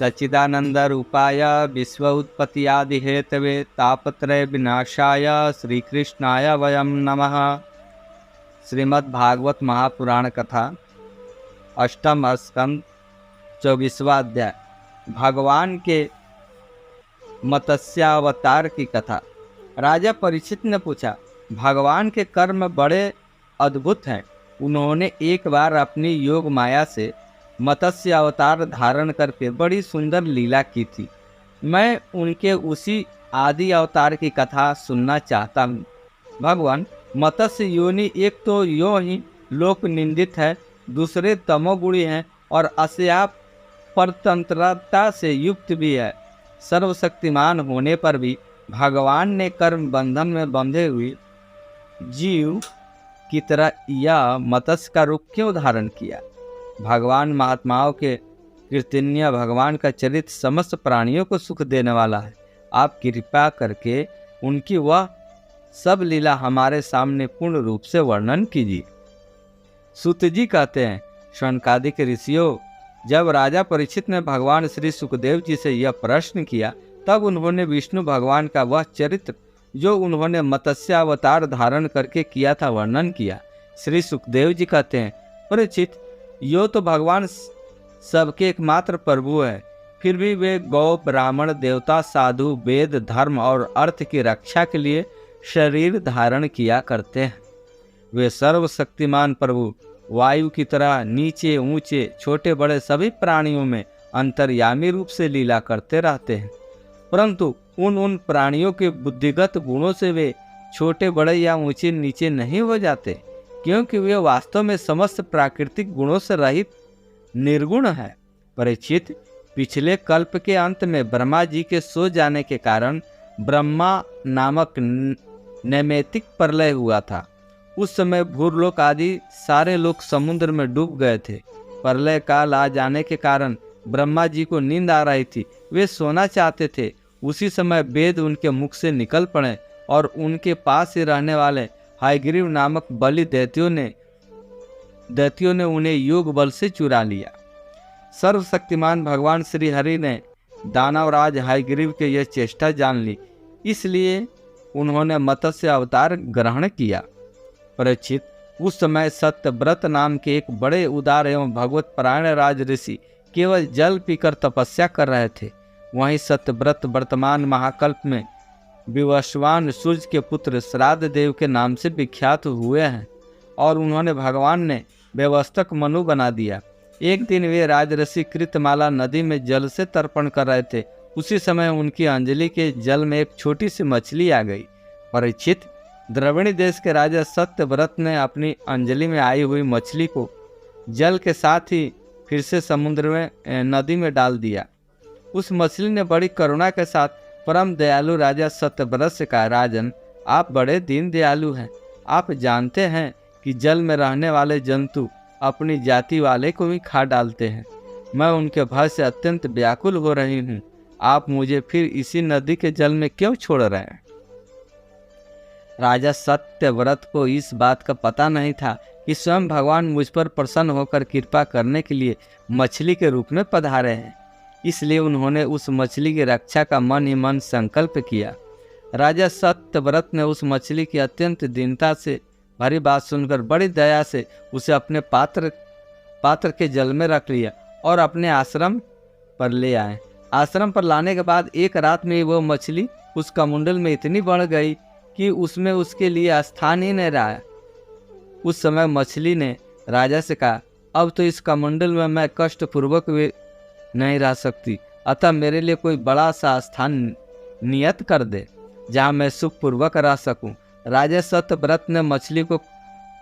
सच्चिदानंद रूपाय विश्व उत्पत्ति आदि हेतवे तापत्रय विनाशाय श्री कृष्णाय वयम नमः। श्रीमद् भागवत महापुराण कथा अष्टम स्कंद 24वां अध्याय। भगवान के मत्स्यावतार की कथा। राजा परीक्षित ने पूछा, भगवान के कर्म बड़े अद्भुत हैं। उन्होंने एक बार अपनी योग माया से मत्स्य अवतार धारण करके बड़ी सुंदर लीला की थी। मैं उनके उसी आदि अवतार की कथा सुनना चाहता हूँ। भगवान मत्स्य योनि एक तो यो ही लोक निंदित है, दूसरे तमोगुणी हैं और अस्याप परतंत्रता से युक्त भी है। सर्वशक्तिमान होने पर भी भगवान ने कर्म बंधन में बंधे हुए जीव की तरह यह मत्स्य का रूप क्यों धारण किया? भगवान महात्माओं के कीर्तनीय भगवान का चरित्र समस्त प्राणियों को सुख देने वाला है। आप कृपा करके उनकी वह सब लीला हमारे सामने पूर्ण रूप से वर्णन कीजिए। सूत जी कहते हैं, शौनकादिक ऋषियों, जब राजा परीक्षित ने भगवान श्री सुखदेव जी से यह प्रश्न किया, तब उन्होंने विष्णु भगवान का वह चरित्र जो उन्होंने मत्स्य अवतार धारण करके किया था वर्णन किया। श्री सुखदेव जी कहते हैं, परीक्षित, यो तो भगवान सबके एकमात्र प्रभु है, फिर भी वे गौ ब्राह्मण देवता साधु वेद धर्म और अर्थ की रक्षा के लिए शरीर धारण किया करते हैं। वे सर्वशक्तिमान प्रभु वायु की तरह नीचे ऊंचे छोटे बड़े सभी प्राणियों में अंतर्यामी रूप से लीला करते रहते हैं, परंतु उन प्राणियों के बुद्धिगत गुणों से वे छोटे बड़े या ऊंचे नीचे नहीं हो जाते, क्योंकि वे वास्तव में समस्त प्राकृतिक गुणों से रहित निर्गुण है। परीक्षित, पिछले कल्प के अंत में ब्रह्मा जी के सो जाने के कारण ब्रह्मा नामक नैमित्तिक प्रलय हुआ था। उस समय भूरलोक आदि सारे लोग समुद्र में डूब गए थे। प्रलय काल आ जाने के कारण ब्रह्मा जी को नींद आ रही थी, वे सोना चाहते थे। उसी समय वेद उनके मुख से निकल पड़े और उनके पास ही रहने वाले हयग्रीव नामक बलि दैत्यों ने उन्हें योग बल से चुरा लिया। सर्वशक्तिमान भगवान श्री हरि ने दानवराज हयग्रीव के यह चेष्टा जान ली, इसलिए उन्होंने मत्स्य अवतार ग्रहण किया। परीक्षित, उस समय सत्यव्रत नाम के एक बड़े उदार एवं भगवत परायण राज ऋषि केवल जल पीकर तपस्या कर रहे थे। वहीं सत्यव्रत वर्तमान महाकल्प में विवस्वान सूर्य के पुत्र श्राद्ध देव के नाम से विख्यात हुए हैं और उन्होंने भगवान ने व्यवस्थक मनु बना दिया। एक दिन वे राजऋषि कृतमाला नदी में जल से तर्पण कर रहे थे। उसी समय उनकी अंजलि के जल में एक छोटी सी मछली आ गई। परीक्षित, द्रविणी देश के राजा सत्यव्रत ने अपनी अंजलि में आई हुई मछली को जल के साथ ही फिर से समुद्र में नदी में डाल दिया। उस मछली ने बड़ी करुणा के साथ परम दयालु राजा सत्यव्रत से कहा, राजन, आप बड़े दीन दयालु हैं। आप जानते हैं कि जल में रहने वाले जंतु अपनी जाति वाले को भी खा डालते हैं। मैं उनके भय से अत्यंत व्याकुल हो रही हूँ। आप मुझे फिर इसी नदी के जल में क्यों छोड़ रहे हैं? राजा सत्यव्रत को इस बात का पता नहीं था कि स्वयं भगवान मुझ पर प्रसन्न होकर कृपा करने के लिए मछली के रूप में पधारे हैं। इसलिए उन्होंने उस मछली की रक्षा का मन ही मन संकल्प किया। राजा सत्यव्रत ने उस मछली की अत्यंत दीनता से भरी बात सुनकर बड़ी दया से उसे अपने पात्र के जल में रख लिया और अपने आश्रम पर ले आए। आश्रम पर लाने के बाद एक रात में वो मछली उस कमंडल में इतनी बढ़ गई कि उसमें उसके लिए स्थान ही नहीं रहा। उस समय मछली ने राजा से कहा, अब तो इस कमंडल में मैं कष्टपूर्वक भी नहीं रह सकती, अतः मेरे लिए कोई बड़ा सा स्थान नियत कर दे जहाँ मैं सुखपूर्वक रह सकूं। राजा सत्यव्रत ने मछली को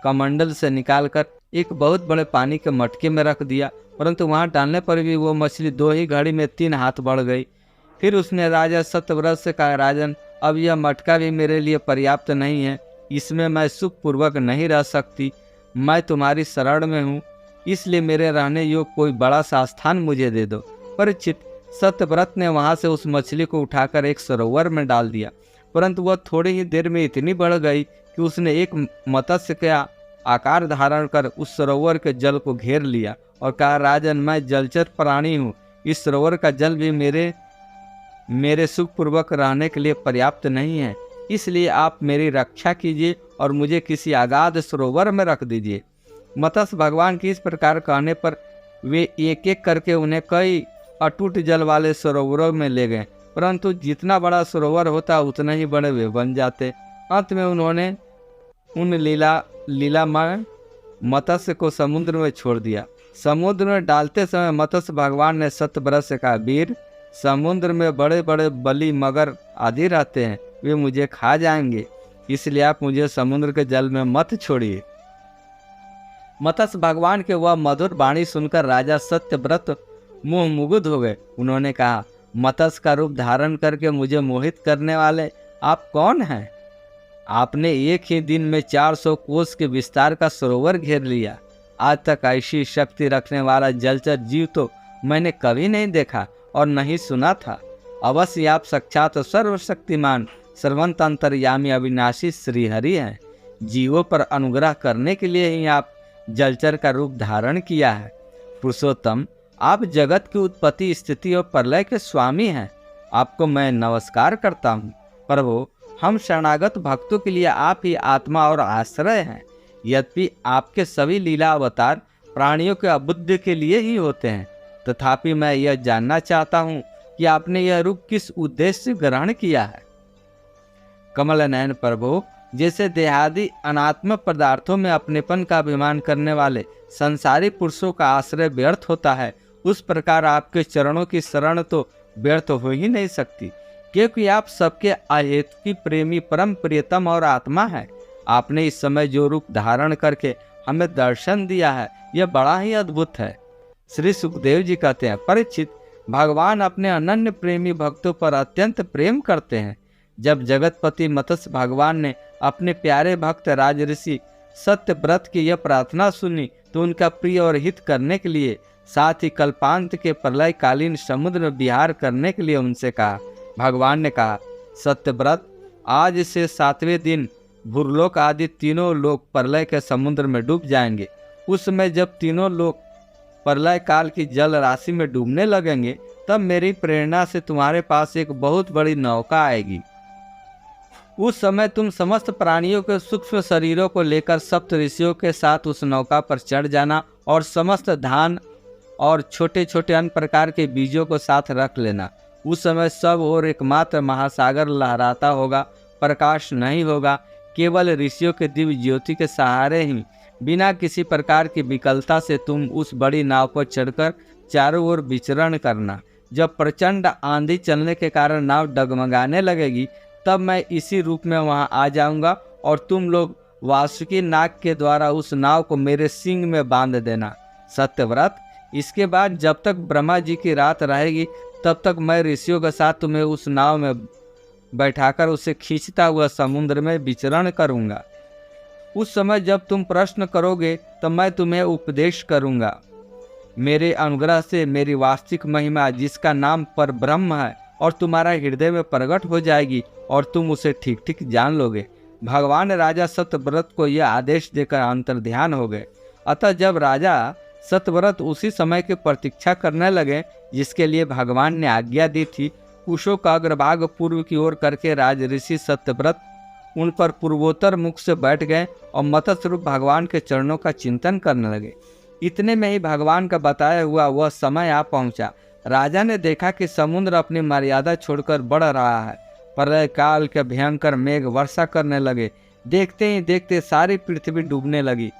कमंडल से निकालकर एक बहुत बड़े पानी के मटके में रख दिया, परंतु वहां डालने पर भी वो मछली 2 ही घड़ी में 3 हाथ बढ़ गई। फिर उसने राजा सत्यव्रत से कहा, राजन, अब यह मटका भी मेरे लिए पर्याप्त नहीं है, इसमें मैं सुखपूर्वक नहीं रह सकती। मैं तुम्हारी शरण में हूँ, इसलिए मेरे रहने योग्य कोई बड़ा सा स्थान मुझे दे दो। परीक्षित, सत्यव्रत ने वहां से उस मछली को उठाकर एक सरोवर में डाल दिया, परंतु वह थोड़ी ही देर में इतनी बढ़ गई कि उसने एक मत्स्य का आकार धारण कर उस सरोवर के जल को घेर लिया और कहा, राजन, मैं जलचर प्राणी हूँ, इस सरोवर का जल भी मेरे सुखपूर्वक रहने के लिए पर्याप्त नहीं है, इसलिए आप मेरी रक्षा कीजिए और मुझे किसी अगाध सरोवर में रख दीजिए। मत्स्य भगवान की इस प्रकार कहने पर वे एक एक करके उन्हें कई अटूट जल वाले सरोवरों में ले गए, परंतु जितना बड़ा सरोवर होता उतने ही बड़े वे बन जाते। अंत में उन्होंने उन लीलामय मत्स्य को समुद्र में छोड़ दिया। समुद्र में डालते समय मत्स्य भगवान ने सत्यव्रत से कहा, वीर, समुद्र में बड़े बड़े बलि मगर आदि रहते हैं, वे मुझे खा जाएंगे, इसलिए आप मुझे समुद्र के जल में मत छोड़िए। मत्स्य भगवान के वह मधुर वाणी सुनकर राजा सत्यव्रत मुंह मुग्ध हो गए। उन्होंने कहा, मत्स्य का रूप धारण करके मुझे मोहित करने वाले आप कौन हैं? आपने एक ही दिन में 400 कोस के विस्तार का सरोवर घेर लिया। आज तक ऐसी शक्ति रखने वाला जलचर जीव तो मैंने कभी नहीं देखा और नहीं सुना था। अवश्य आप साक्षात सर्वशक्तिमान सर्वंत अंतर्यामी अविनाशी श्रीहरि हैं। जीवों पर अनुग्रह करने के लिए ही आप जलचर का रूप धारण किया है। पुरुषोत्तम, आप जगत की उत्पत्ति, स्थिति और प्रलय के स्वामी हैं। आपको मैं नमस्कार करता हूँ। प्रभु, हम शरणागत भक्तों के लिए आप ही आत्मा और आश्रय हैं। यद्यपि आपके सभी लीला अवतार प्राणियों के अबुद्धि के लिए ही होते हैं, तथापि मैं यह जानना चाहता हूँ कि आपने यह रूप किस उद्देश्य से ग्रहण किया है। कमल नयन प्रभु, जैसे देहादि अनात्म पदार्थों में अपनेपन का अभिमान करने वाले संसारी पुरुषों का आश्रय व्यर्थ होता है, उस प्रकार आपके चरणों की शरण तो व्यर्थ हो ही नहीं सकती, क्योंकि आप सबके अहेतु की प्रेमी, परम प्रियतम और आत्मा है। आपने इस समय जो रूप धारण करके हमें दर्शन दिया है, यह बड़ा ही अद्भुत है। श्री सुखदेव जी कहते हैं, परीक्षित, भगवान अपने अनन्य प्रेमी भक्तों पर अत्यंत प्रेम करते हैं। जब जगतपति मत्स्य भगवान ने अपने प्यारे भक्त राजऋषि सत्यव्रत की यह प्रार्थना सुनी, तो उनका प्रिय और हित करने के लिए, साथ ही कल्पांत के प्रलयकालीन समुद्र में विहार करने के लिए उनसे कहा। भगवान ने कहा, सत्यव्रत, आज से 7वें दिन भूलोक आदि तीनों लोग प्रलय के समुद्र में डूब जाएंगे। उस समय जब तीनों लोग प्रलय काल की जल राशि में डूबने लगेंगे, तब मेरी प्रेरणा से तुम्हारे पास एक बहुत बड़ी नौका आएगी। उस समय तुम समस्त प्राणियों के सूक्ष्म शरीरों को लेकर सप्त ऋषियों के साथ उस नौका पर चढ़ जाना और समस्त धान और छोटे छोटे अन्य प्रकार के बीजों को साथ रख लेना। उस समय सब और एकमात्र महासागर लहराता होगा, प्रकाश नहीं होगा। केवल ऋषियों के दिव्य ज्योति के सहारे ही बिना किसी प्रकार की विकलता से तुम उस बड़ी नाव पर चढ़कर चारों ओर विचरण करना। जब प्रचंड आंधी चलने के कारण नाव डगमगाने लगेगी, तब मैं इसी रूप में वहां आ जाऊंगा और तुम लोग वासुकी नाग के द्वारा उस नाव को मेरे सींग में बांध देना। सत्यव्रत, इसके बाद जब तक ब्रह्मा जी की रात रहेगी, तब तक मैं ऋषियों के साथ तुम्हें उस नाव में बैठाकर उसे खींचता हुआ समुद्र में विचरण करूंगा। उस समय जब तुम प्रश्न करोगे, तब मैं तुम्हें उपदेश करूंगा। मेरे अनुग्रह से मेरी वास्तविक महिमा, जिसका नाम पर ब्रह्म है, और तुम्हारा हृदय में प्रकट हो जाएगी और तुम उसे ठीक ठीक जान लोगे। भगवान राजा सत्यव्रत को यह आदेश देकर अंतर्ध्यान हो गए। अतः जब राजा सत्यव्रत उसी समय की प्रतीक्षा करने लगे जिसके लिए भगवान ने आज्ञा दी थी, कुशों का अग्रभाग पूर्व की ओर करके राजऋषि सत्यव्रत उन पर पूर्वोत्तर मुख से बैठ गए और मत्स्य रूप भगवान के चरणों का चिंतन करने लगे। इतने में ही भगवान का बताया हुआ वह समय आ पहुंचा। राजा ने देखा कि समुद्र अपनी मर्यादा छोड़कर बढ़ रहा है। प्रलय काल के भयंकर मेघ वर्षा करने लगे। देखते ही देखते सारी पृथ्वी डूबने लगी।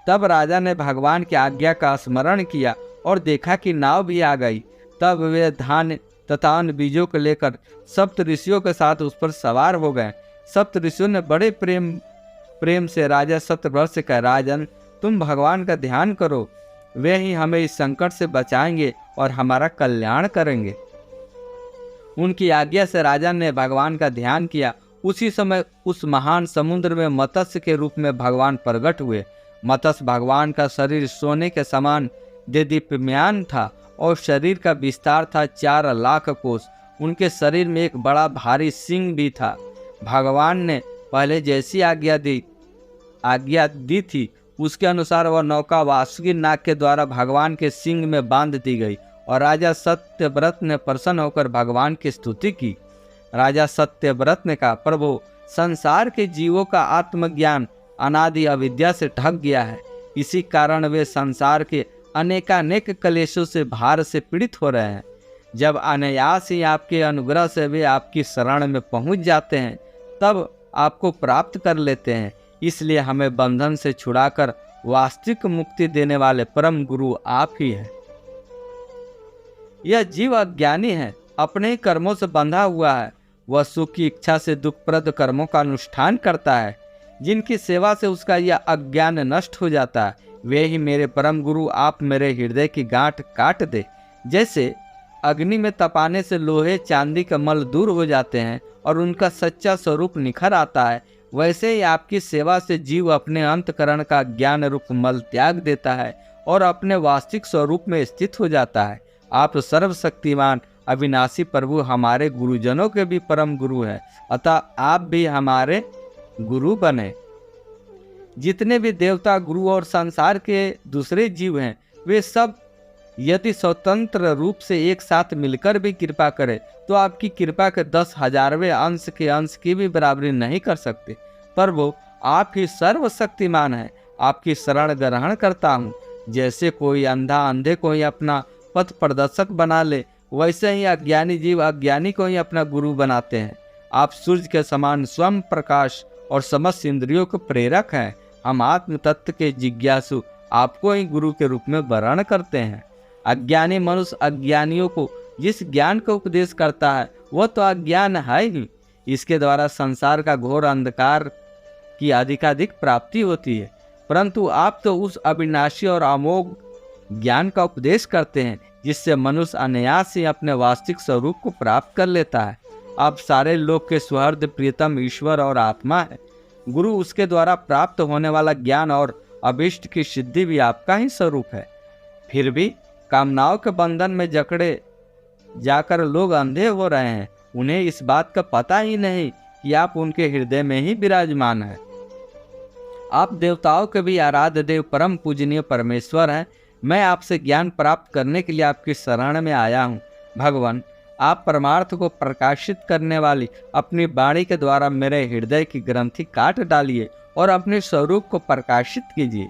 तब राजा ने भगवान की आज्ञा का स्मरण किया और देखा कि नाव भी आ गई। तब वे धान तथा अन्य बीजों को लेकर सप्त ऋषियों के साथ उस पर सवार हो गए। सप्त ऋषियों ने बड़े प्रेम से राजा सत्यव्रत से कहा, राजन, तुम भगवान का ध्यान करो, वे ही हमें इस संकट से बचाएंगे और हमारा कल्याण करेंगे। उनकी आज्ञा से राजा ने भगवान का ध्यान किया। उसी समय उस महान समुद्र में मत्स्य के रूप में भगवान प्रकट हुए। मत्स्य भगवान का शरीर सोने के समान देदीप्यमान था और शरीर का विस्तार था 4 लाख कोस। उनके शरीर में एक बड़ा भारी सिंह भी था। भगवान ने पहले जैसी आज्ञा दी थी, उसके अनुसार वह नौका वासुकी नाग के द्वारा भगवान के सिंह में बांध दी गई और राजा सत्यव्रत ने प्रसन्न होकर भगवान की स्तुति की। राजा सत्यव्रत ने कहा, प्रभु, संसार के जीवों का आत्मज्ञान अनादि अविद्या से ढक गया है। इसी कारण वे संसार के अनेकानेक क्लेशों से भार से पीड़ित हो रहे हैं। जब अनायास ही आपके अनुग्रह से वे आपकी शरण में पहुंच जाते हैं, तब आपको प्राप्त कर लेते हैं। इसलिए हमें बंधन से छुड़ाकर वास्तविक मुक्ति देने वाले परम गुरु आप ही हैं। यह जीव अज्ञानी है, अपने ही कर्मों से बंधा हुआ है। वह सुख की इच्छा से दुखप्रद कर्मों का अनुष्ठान करता है। जिनकी सेवा से उसका यह अज्ञान नष्ट हो जाता है, वे ही मेरे परम गुरु। आप मेरे हृदय की गांठ काट दे। जैसे अग्नि में तपाने से लोहे चांदी का मल दूर हो जाते हैं और उनका सच्चा स्वरूप निखर आता है, वैसे ही आपकी सेवा से जीव अपने अंतकरण का ज्ञान रूप मल त्याग देता है और अपने वास्तविक स्वरूप में स्थित हो जाता है। आप सर्वशक्तिमान अविनाशी प्रभु हमारे गुरुजनों के भी परम गुरु हैं, अतः आप भी हमारे गुरु बने। जितने भी देवता, गुरु और संसार के दूसरे जीव हैं, वे सब यदि स्वतंत्र रूप से एक साथ मिलकर भी कृपा करें तो आपकी कृपा के 10,000वें अंश के अंश की भी बराबरी नहीं कर सकते। प्रभु, आप ही सर्वशक्तिमान हैं। आपकी शरण ग्रहण करता हूँ। जैसे कोई अंधा अंधे को ही अपना पथ प्रदर्शक बना ले, वैसे ही अज्ञानी जीव अज्ञानी को ही अपना गुरु बनाते हैं। आप सूर्य के समान स्वयं प्रकाश और समस्त इंद्रियों के प्रेरक हैं। हम आत्म तत्व के जिज्ञासु आपको ही गुरु के रूप में वर्ण करते हैं। अज्ञानी मनुष्य अज्ञानियों को जिस ज्ञान का उपदेश करता है, वह तो अज्ञान है ही। इसके द्वारा संसार का घोर अंधकार की अधिकाधिक प्राप्ति होती है। परंतु आप तो उस अविनाशी और अमोघ ज्ञान का उपदेश करते हैं, जिससे मनुष्य अनायास ही अपने वास्तविक स्वरूप को प्राप्त कर लेता है। आप सारे लोक के सुहृद प्रियतम ईश्वर और आत्मा है। गुरु, उसके द्वारा प्राप्त होने वाला ज्ञान और अभिष्ट की सिद्धि भी आपका ही स्वरूप है। फिर भी कामनाओं के बंधन में जकड़े जाकर लोग अंधे हो रहे हैं। उन्हें इस बात का पता ही नहीं कि आप उनके हृदय में ही विराजमान हैं। आप देवताओं के भी आराध्य देव परम पूजनीय परमेश्वर हैं। मैं आपसे ज्ञान प्राप्त करने के लिए आपकी शरण में आया हूँ। भगवान, आप परमार्थ को प्रकाशित करने वाली अपनी वाणी के द्वारा मेरे हृदय की ग्रंथि काट डालिए और अपने स्वरूप को प्रकाशित कीजिए।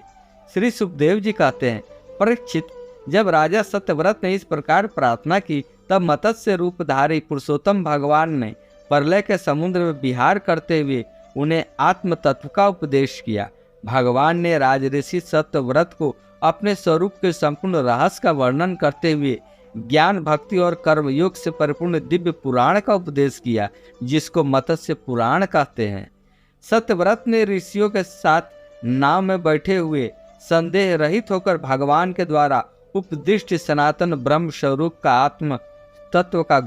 श्री सुखदेव जी कहते हैं, परीक्षित, जब राजा सत्यव्रत ने इस प्रकार प्रार्थना की, तब मत्स्य रूपधारी पुरुषोत्तम भगवान ने प्रलय के समुद्र में विहार करते हुए उन्हें आत्म तत्व का उपदेश किया। भगवान ने राजऋषि सत्यव्रत को अपने स्वरूप के संपूर्ण रहस्य का वर्णन करते हुए ज्ञान, भक्ति और कर्मयोग से परिपूर्ण दिव्य पुराण का उपदेश किया, जिसको मत्स्य पुराण कहते हैं। सत्यव्रत ने ऋषियों के साथ नाव में बैठे हुए संदेह रहित होकर भगवान के द्वारा उपदिष्ट सनातन ब्रह्म स्वरूप का आत्म तत्व का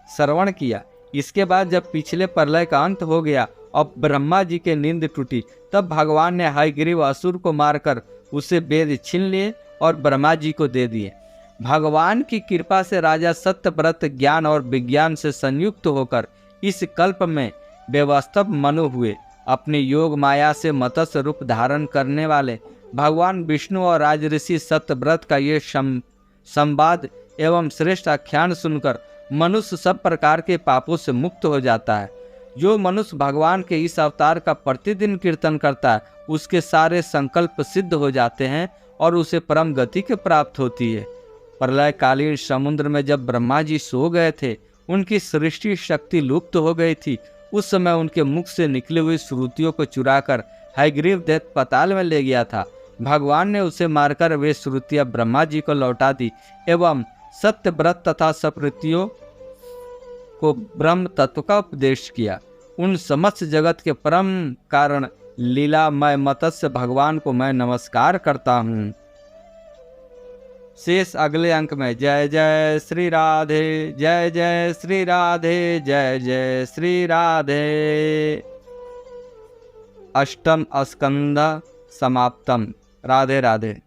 श्रवण किया। इसके बाद जब पिछले प्रलय का अंत हो गया और ब्रह्मा जी के नींद टूटी, तब भगवान ने हयग्रीव असुर को मारकर उसे वेद छीन लिए और ब्रह्मा जी को दे दिए। भगवान की कृपा से राजा सत्यव्रत ज्ञान और विज्ञान से संयुक्त होकर इस कल्प में व्यवस्थित मनु हुए। अपनी योग माया से मत्स्य रूप धारण करने वाले भगवान विष्णु और राजऋषि सत्यव्रत का ये संवाद एवं श्रेष्ठ आख्यान सुनकर मनुष्य सब प्रकार के पापों से मुक्त हो जाता है। जो मनुष्य भगवान के इस अवतार का प्रतिदिन कीर्तन करता है, उसके सारे संकल्प सिद्ध हो जाते हैं और उसे परम गति के प्राप्त होती है। प्रलयकालीन समुद्र में जब ब्रह्मा जी सो गए थे, उनकी सृष्टि शक्ति लुप्त हो गई थी। उस समय उनके मुख से निकली हुई श्रुतियों को चुराकर हयग्रीव दैत्य पाताल में ले गया था। भगवान ने उसे मारकर वे श्रुतियां ब्रह्मा जी को लौटा दी एवं सत्यव्रत तथा सप्रीतियों को ब्रह्म तत्व का उपदेश किया। उन समस्त जगत के परम कारण लीलामय मत्स्य भगवान को मैं नमस्कार करता हूँ। शेष अगले अंक में। जय जय श्री राधे, जय जय श्री राधे, जय जय श्री राधे। अष्टम स्कंद समाप्तम। राधे राधे।